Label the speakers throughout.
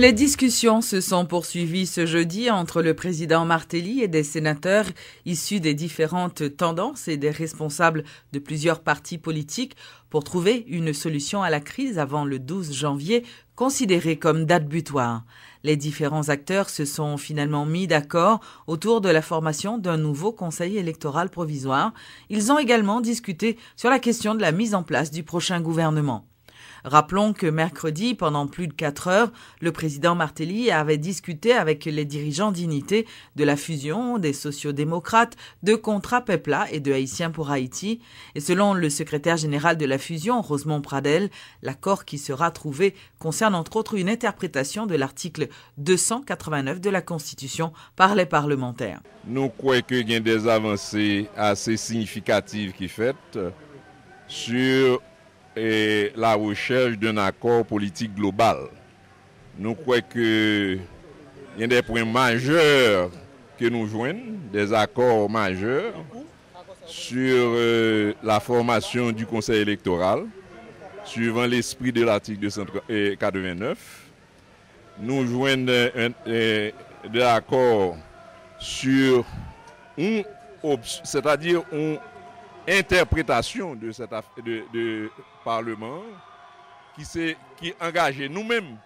Speaker 1: Les discussions se sont poursuivies ce jeudi entre le président Martelly et des sénateurs issus des différentes tendances et des responsables de plusieurs partis politiques pour trouver une solution à la crise avant le 12 janvier, considérée comme date butoir. Les différents acteurs se sont finalement mis d'accord autour de la formation d'un nouveau conseil électoral provisoire. Ils ont également discuté sur la question de la mise en place du prochain gouvernement. Rappelons que mercredi, pendant plus de 4 heures, le président Martelly avait discuté avec les dirigeants d'unité de la fusion des sociodémocrates, de Contra Pepla et de Haïtiens pour Haïti. Et selon le secrétaire général de la fusion, Rosemont Pradel, l'accord qui sera trouvé concerne entre autres une interprétation de l'article 289 de la Constitution par les parlementaires.
Speaker 2: Nous croyons qu'il y a des avancées assez significatives qui sont faites sur la recherche d'un accord politique global. Nous croyons qu'il y a des points majeurs que nous joignons, des accords majeurs sur la formation du conseil électoral, suivant l'esprit de l'article 289. Nous joignons des accords sur c'est-à-dire une interprétation de cet de Parlement qui engage nous-mêmes,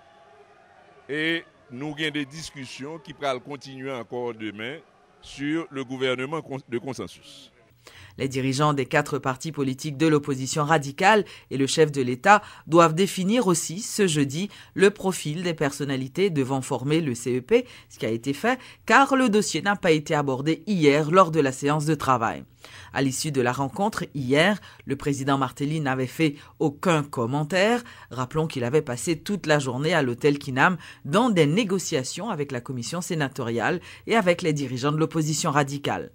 Speaker 2: et nous avons des discussions qui pourront continuer encore demain sur le gouvernement de consensus.
Speaker 1: Les dirigeants des 4 partis politiques de l'opposition radicale et le chef de l'État doivent définir aussi ce jeudi le profil des personnalités devant former le CEP, ce qui a été fait car le dossier n'a pas été abordé hier lors de la séance de travail. À l'issue de la rencontre hier, le président Martelly n'avait fait aucun commentaire. Rappelons qu'il avait passé toute la journée à l'hôtel Kinam dans des négociations avec la commission sénatoriale et avec les dirigeants de l'opposition radicale.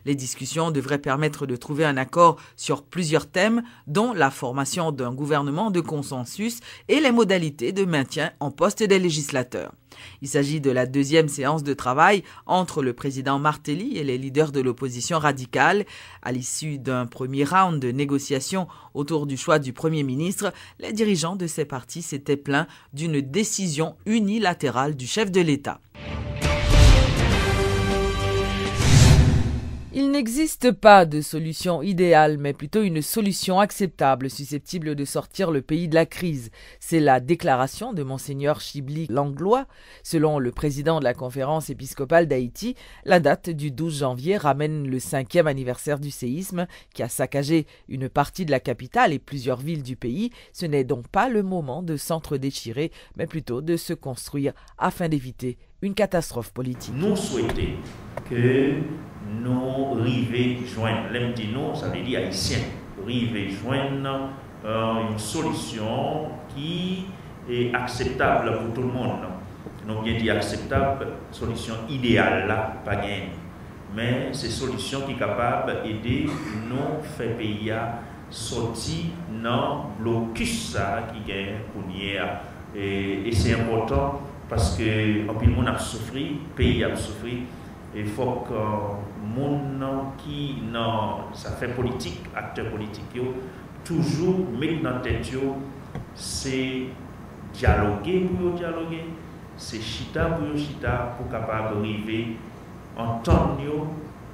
Speaker 1: Les discussions devraient permettre de trouver un accord sur plusieurs thèmes, dont la formation d'un gouvernement de consensus et les modalités de maintien en poste des législateurs. Il s'agit de la 2e séance de travail entre le président Martelly et les leaders de l'opposition radicale. À l'issue d'un premier round de négociations autour du choix du Premier ministre, les dirigeants de ces partis s'étaient plaints d'une décision unilatérale du chef de l'État. Il n'existe pas de solution idéale, mais plutôt une solution acceptable, susceptible de sortir le pays de la crise. C'est la déclaration de Monseigneur Chibli Langlois. Selon le président de la conférence épiscopale d'Haïti, la date du 12 janvier ramène le 5e anniversaire du séisme qui a saccagé une partie de la capitale et plusieurs villes du pays. Ce n'est donc pas le moment de s'entre-déchirer, mais plutôt de se construire afin d'éviter une catastrophe politique.
Speaker 3: Nous souhaitons que nous arrivions joindre, l'aime dit nous, ça veut dire haïtien, arriver joindre une solution qui est acceptable pour tout le monde. Nous bien dit acceptable, solution idéale là, pas gain. Mais c'est solution qui est capable d'aider nous faire pays à sortir dans le blocus qui gagne pour hier. Et c'est important parce que en plus le monde a souffert, le pays a souffert. Il faut que les gens qui ça fait politique, acteurs politiques, toujours mettre dans la tête, c'est dialoguer pour dialoguer, c'est chita pour capable d'arriver en temps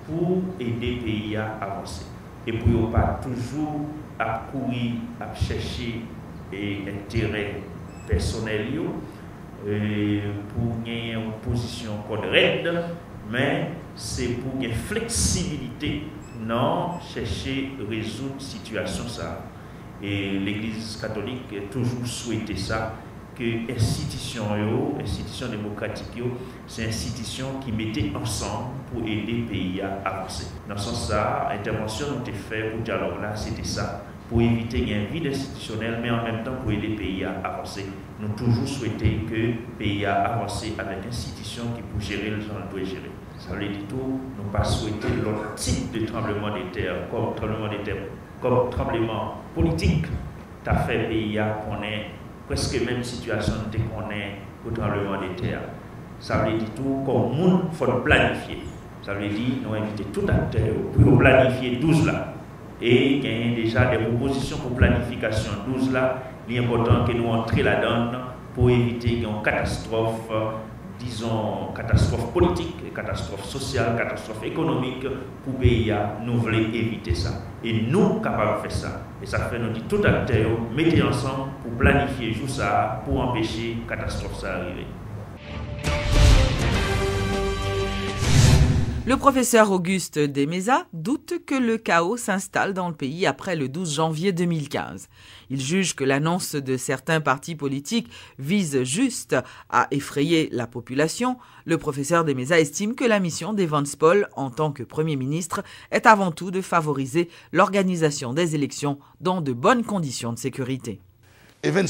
Speaker 3: pour aider le pays à avancer. Et pour ne pas toujours à courir, à chercher intérêt personnel, pour gagner une position correcte, mais c'est pour une flexibilité, non chercher à résoudre la situation. Ça. Et l'Église catholique a toujours souhaité ça, que l'institution démocratique, c'est une institution qui mettait ensemble pour aider le pays à avancer. Dans ce sens-là, l'intervention dont est faite pour le dialogue là, c'était ça, pour éviter un vide institutionnel, mais en même temps pour aider le pays à avancer. Nous avons toujours souhaité que le pays a avancé avec une institution qui peut gérer le gens doit gérer. Ça veut dire tout, nous pas souhaité l'autre type de tremblement de terre, comme tremblement politique, tu as fait le pays à connaître presque la même situation que qu'on est au tremblement de terre. Ça veut dire tout, comme monde, il faut planifier. Ça veut dire nous inviter tout acteur pour planifier 12 là. Et il y a déjà des propositions pour planification 12 là. Il est important que nous entrions là-dedans pour éviter une catastrophe, disons, catastrophe politique, catastrophe sociale, catastrophe économique, pour le pays, nous voulons éviter ça. Et nous sommes capables de faire ça. Et ça fait nous dire tout acteurs, mettez ensemble pour planifier tout ça, pour empêcher la catastrophe d'arriver.
Speaker 1: Le professeur Auguste Demeza doute que le chaos s'installe dans le pays après le 12 janvier 2015. Il juge que l'annonce de certains partis politiques vise juste à effrayer la population. Le professeur Demeza estime que la mission d'Evans Paul en tant que Premier ministre est avant tout de favoriser l'organisation des élections dans de bonnes conditions de sécurité.
Speaker 4: Evans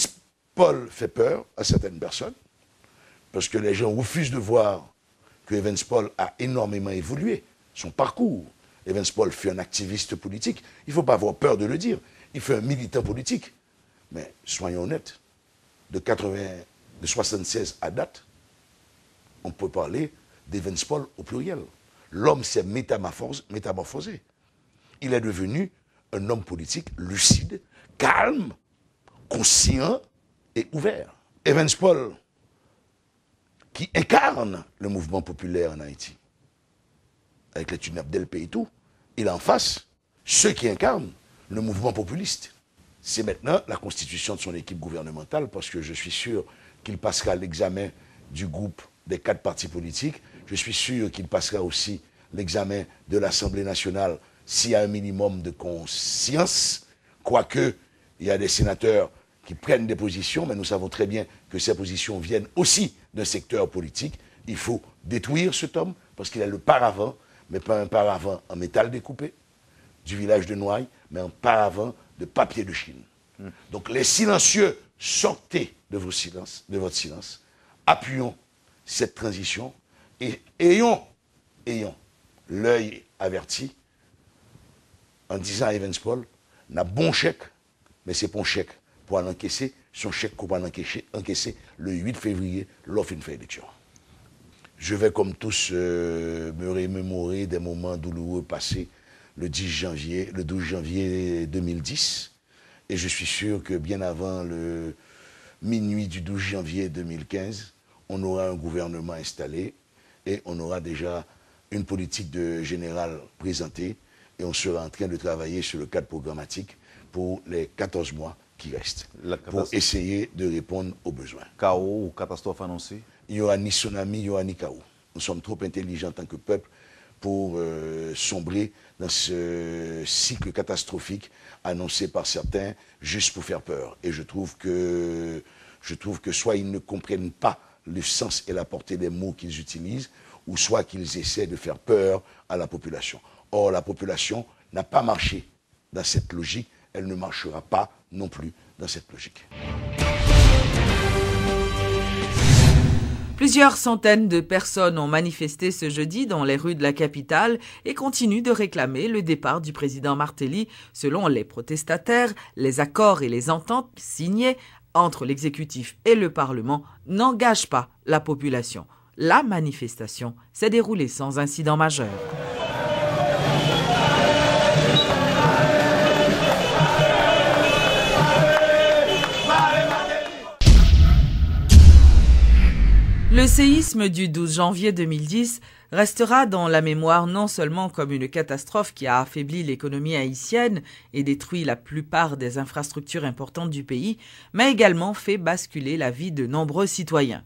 Speaker 4: Paul fait peur à certaines personnes parce que les gens refusent de voir que Evans Paul a énormément évolué, son parcours. Evans Paul fut un activiste politique. Il ne faut pas avoir peur de le dire. Il fut un militant politique. Mais soyons honnêtes, de 76 à date, on peut parler d'Evans Paul au pluriel. L'homme s'est métamorphosé. Il est devenu un homme politique lucide, calme, conscient et ouvert. Evans Paul, qui incarne le mouvement populaire en Haïti, avec les Tunabdelpe et tout, il a en face ceux qui incarnent le mouvement populiste. C'est maintenant la constitution de son équipe gouvernementale, parce que je suis sûr qu'il passera l'examen du groupe des 4 partis politiques, je suis sûr qu'il passera aussi l'examen de l'Assemblée nationale s'il y a un minimum de conscience, quoique il y a des sénateurs qui prennent des positions, mais nous savons très bien que ces positions viennent aussi d'un secteur politique. Il faut détruire cet homme parce qu'il a le paravent, mais pas un paravent en métal découpé du village de Noailles, mais un paravent de papier de Chine. Donc les silencieux, sortez de votre silence, appuyons cette transition et ayons l'œil averti en disant à Evans Paul, n'a bon chèque, mais c'est pas un chèque pour en encaisser, son chèque qu'on va encaisser le 8 février, lors d'une élection. Je vais comme tous me remémorer des moments douloureux passés le 12 janvier 2010. Et je suis sûr que bien avant le minuit du 12 janvier 2015, on aura un gouvernement installé et on aura déjà une politique générale présentée et on sera en train de travailler sur le cadre programmatique pour les 14 mois qui restent, pour essayer de répondre aux besoins.
Speaker 5: Chaos ou catastrophe annoncée?
Speaker 4: Il n'y aura ni tsunami, il n'y aura ni chaos. Nous sommes trop intelligents en tant que peuple pour sombrer dans ce cycle catastrophique annoncé par certains juste pour faire peur. Et je trouve que soit ils ne comprennent pas le sens et la portée des mots qu'ils utilisent, ou soit qu'ils essaient de faire peur à la population. Or, la population n'a pas marché dans cette logique, elle ne marchera pas non plus dans cette logique.
Speaker 1: Plusieurs centaines de personnes ont manifesté ce jeudi dans les rues de la capitale et continuent de réclamer le départ du président Martelly. Selon les protestataires, les accords et les ententes signées entre l'exécutif et le Parlement n'engagent pas la population. La manifestation s'est déroulée sans incident majeur. Le séisme du 12 janvier 2010 restera dans la mémoire non seulement comme une catastrophe qui a affaibli l'économie haïtienne et détruit la plupart des infrastructures importantes du pays, mais également fait basculer la vie de nombreux citoyens.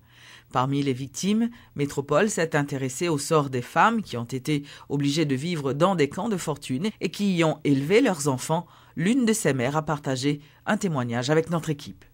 Speaker 1: Parmi les victimes, Métropole s'est intéressée au sort des femmes qui ont été obligées de vivre dans des camps de fortune et qui y ont élevé leurs enfants. L'une de ces mères a partagé un témoignage avec notre équipe.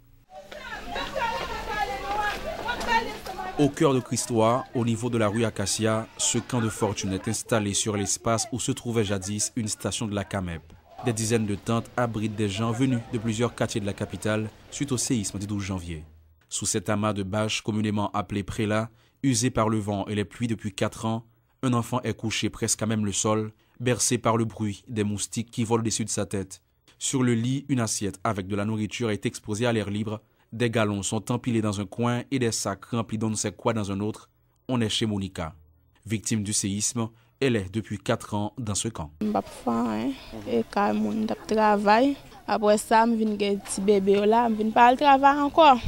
Speaker 6: Au cœur de Christois, au niveau de la rue Acacia, ce camp de fortune est installé sur l'espace où se trouvait jadis une station de la CAMEP. Des dizaines de tentes abritent des gens venus de plusieurs quartiers de la capitale suite au séisme du 12 janvier. Sous cet amas de bâches communément appelé prélat, usé par le vent et les pluies depuis 4 ans, un enfant est couché presque à même le sol, bercé par le bruit des moustiques qui volent au-dessus de sa tête. Sur le lit, une assiette avec de la nourriture est exposée à l'air libre. Des galons sont empilés dans un coin et des sacs remplis d'on ne sait quoi dans un autre. On est chez Monica. Victime du séisme, elle est depuis 4 ans dans ce camp.
Speaker 7: Je suis travail. Après ça, je viens petit bébé là, je viens pas le travail encore.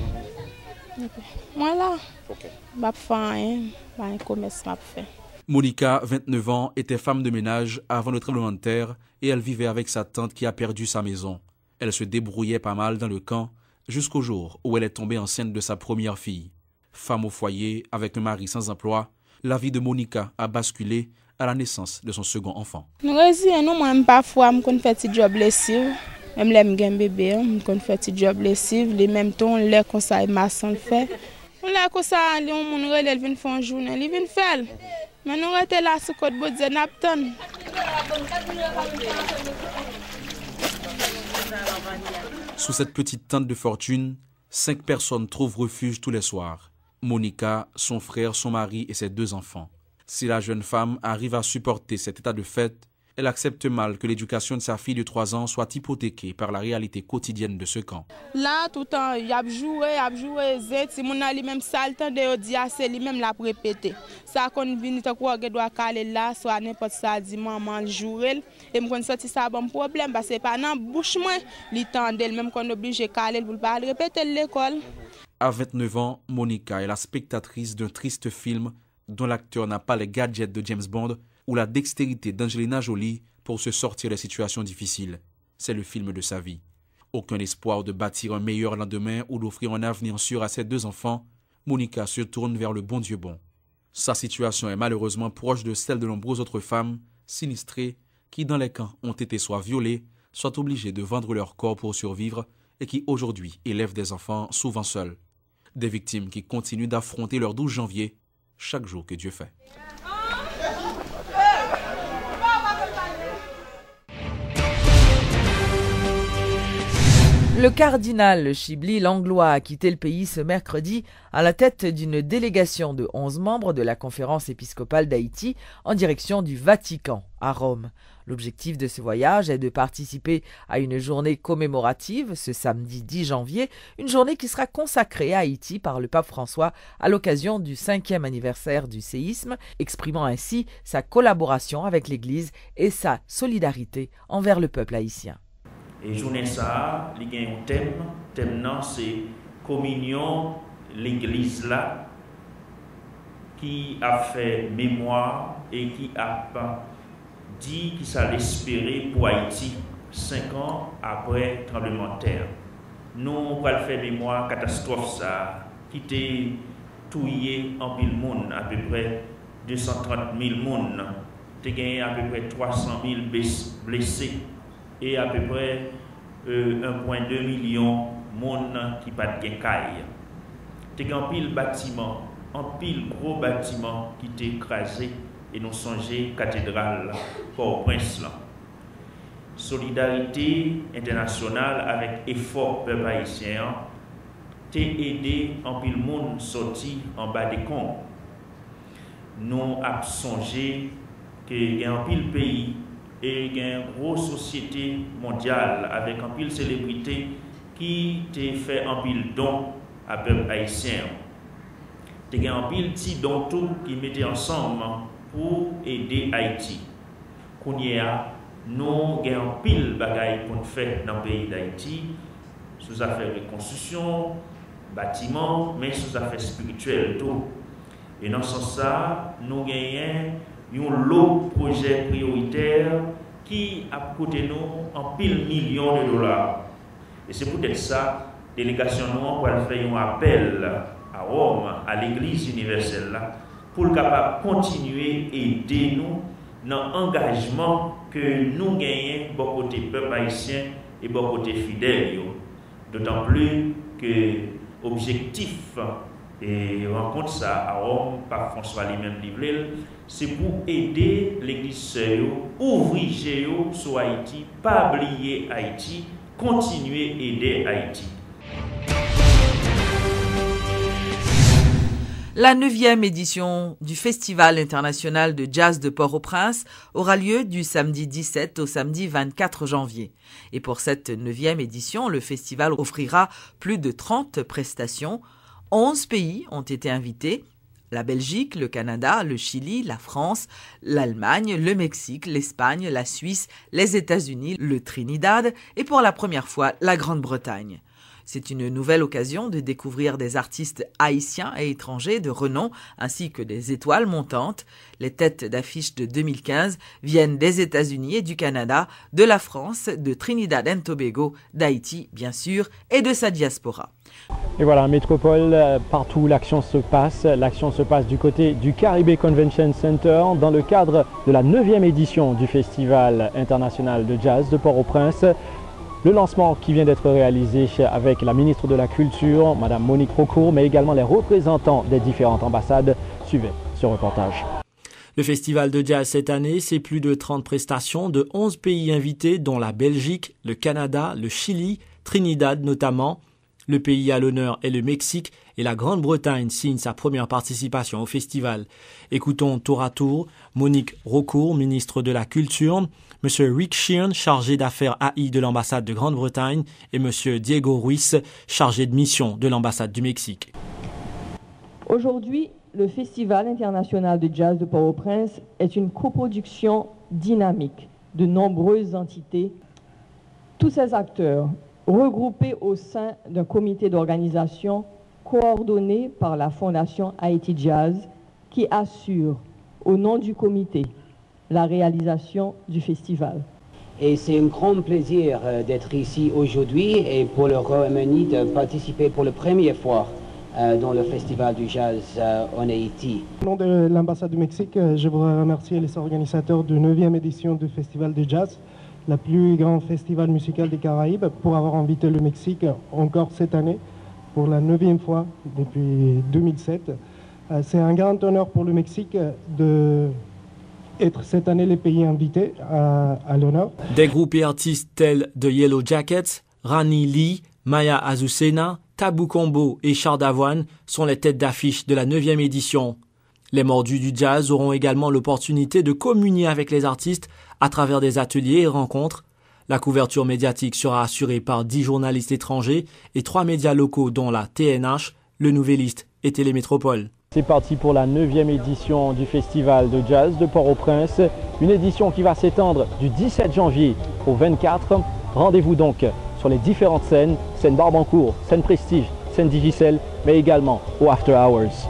Speaker 7: Moi là,
Speaker 5: Ok.
Speaker 7: je fais rien, un commerce m'a fait.
Speaker 6: Monica, 29 ans, était femme de ménage avant le tremblement de terre et elle vivait avec sa tante qui a perdu sa maison. Elle se débrouillait pas mal dans le camp jusqu'au jour où elle est tombée enceinte de sa première fille. Femme au foyer avec un mari sans emploi, la vie de Monica a basculé à la naissance de son second enfant.
Speaker 7: Nous résidons, moi, parfois, je fais un job lessive. Même les gens bébé, je fais un job lessive. Les mêmes temps, les conseils maçons le fait. On l'a comme ça, les gens viennent faire une journée, ils viennent faire. Mais nous restons là sur côté Bodze Napton.
Speaker 6: Sous cette petite tente de fortune, 5 personnes trouvent refuge tous les soirs. Monica, son frère, son mari et ses 2 enfants. Si la jeune femme arrive à supporter cet état de fait, elle accepte mal que l'éducation de sa fille de 3 ans soit hypothéquée par la réalité quotidienne de ce camp.
Speaker 7: Là, tout le temps, il a joué, si mon ali même ça le temps de dire c'est lui même la répéter. Ça qu'on vient te quoi doit caler là, soit n'importe ça dit maman le jouer et me kon sorti ça bon problème parce que pas dans bouche moi, li tendel même qu'on obligé caler pour pas répéter l'école.
Speaker 6: À 29 ans, Monica est la spectatrice d'un triste film dont l'acteur n'a pas les gadgets de James Bond ou la dextérité d'Angelina Jolie pour se sortir des situations difficiles. C'est le film de sa vie. Aucun espoir de bâtir un meilleur lendemain ou d'offrir un avenir sûr à ses 2 enfants, Monica se tourne vers le bon Dieu bon. Sa situation est malheureusement proche de celle de nombreuses autres femmes sinistrées qui, dans les camps, ont été soit violées, soit obligées de vendre leur corps pour survivre et qui aujourd'hui élèvent des enfants souvent seuls. Des victimes qui continuent d'affronter leur 12 janvier chaque jour que Dieu fait.
Speaker 1: Le cardinal Chibli Langlois a quitté le pays ce mercredi à la tête d'une délégation de 11 membres de la conférence épiscopale d'Haïti en direction du Vatican, à Rome. L'objectif de ce voyage est de participer à une journée commémorative ce samedi 10 janvier, une journée qui sera consacrée à Haïti par le pape François à l'occasion du 5e anniversaire du séisme, exprimant ainsi sa collaboration avec l'Église et sa solidarité envers le peuple haïtien.
Speaker 3: Et journée ça, il y a un thème non, c'est communion l'église là qui a fait mémoire et qui a dit qu'il s'allait espérer pour Haïti 5 ans après le tremblement de terre. Nous allons faire mémoire catastrophe ça qui était tué en pile monde, à peu près 230 000 monde, tu as gagné à peu près 300 000 blessés et à peu près 1,2 million de monde qui pas de caille. Tu as un pile bâtiment, un pile gros bâtiment qui était écrasé et nous songeons cathédrale Port-au-Prince. Solidarité internationale avec effort peuple haïtien, t'es aidé en pile monde sorti en bas des camps. Nous avons songé qu'il y a un pile pays et il y a une grosse société mondiale avec un pile célébrité qui t'a fait un pile don à peuple haïtien. Il y a un pile petit don tout qui mettait ensemble pour aider Haïti. Nous avons un pile bagaille pour faire dans le pays d'Haïti, sous affaires de construction, bâtiment, mais sous affaires spirituelles tout. Et dans ce sens, nous gagnons un lot de projets prioritaires qui a coûté nous en pile millions de dollars. Et c'est peut-être ça, la délégation nous va faire un appel à Rome, à l'Église universelle, pour le capable continuer à aider nous dans l'engagement que nous gagnons bon côté peuple haïtien et bon côté fidèle. D'autant plus que l'objectif et rencontre ça à Rome, par François lui-même livré, c'est pour aider l'Église ouvrir sur Haïti, pas oublier Haïti, continuer à aider Haïti.
Speaker 1: La 9e édition du Festival international de jazz de Port-au-Prince aura lieu du samedi 17 au samedi 24 janvier. Et pour cette 9e édition, le festival offrira plus de 30 prestations. 11 pays ont été invités. La Belgique, le Canada, le Chili, la France, l'Allemagne, le Mexique, l'Espagne, la Suisse, les États-Unis, le Trinidad et pour la première fois la Grande-Bretagne. C'est une nouvelle occasion de découvrir des artistes haïtiens et étrangers de renom, ainsi que des étoiles montantes. Les têtes d'affiche de 2015 viennent des États-Unis et du Canada, de la France, de Trinidad et Tobago, d'Haïti bien sûr, et de sa diaspora.
Speaker 8: Et voilà, métropole, partout où l'action se passe du côté du Caribbean Convention Center dans le cadre de la 9e édition du Festival international de jazz de Port-au-Prince. Le lancement qui vient d'être réalisé avec la ministre de la Culture, Mme Monique Rocourt, mais également les représentants des différentes ambassades. Suivez ce reportage.
Speaker 9: Le festival de jazz cette année, c'est plus de 30 prestations de 11 pays invités, dont la Belgique, le Canada, le Chili, Trinidad notamment. Le pays à l'honneur est le Mexique et la Grande-Bretagne signe sa première participation au festival. Écoutons tour à tour Monique Rocourt, ministre de la Culture, M. Rick Sheehan, chargé d'affaires AI de l'ambassade de Grande-Bretagne, et M. Diego Ruiz, chargé de mission de l'ambassade du Mexique.
Speaker 10: Aujourd'hui, le Festival international de jazz de Port-au-Prince est une coproduction dynamique de nombreuses entités. Tous ces acteurs regroupés au sein d'un comité d'organisation coordonné par la Fondation Haïti Jazz qui assure, au nom du comité, la réalisation du festival.
Speaker 11: Et c'est un grand plaisir d'être ici aujourd'hui et pour le Royaume-Uni de participer pour la première fois dans le Festival du Jazz en Haïti.
Speaker 12: Au nom de l'ambassade du Mexique, je voudrais remercier les organisateurs de 9e édition du Festival de Jazz, le plus grand festival musical des Caraïbes, pour avoir invité le Mexique encore cette année, pour la 9e fois depuis 2007. C'est un grand honneur pour le Mexique d'être cette année les pays invités à l'honneur.
Speaker 9: Des groupes et artistes tels The Yellow Jackets, Rani Lee, Maya Azucena, Tabou Combo et Chardavoine sont les têtes d'affiche de la 9e édition. Les mordus du jazz auront également l'opportunité de communier avec les artistes à travers des ateliers et rencontres. La couverture médiatique sera assurée par 10 journalistes étrangers et 3 médias locaux dont la TNH, Le Nouvelliste et Télémétropole.
Speaker 8: C'est parti pour la 9e édition du Festival de jazz de Port-au-Prince. Une édition qui va s'étendre du 17 janvier au 24. Rendez-vous donc sur les différentes scènes, scène Barbancourt, scène Prestige, scène Digicel, mais également au After Hours.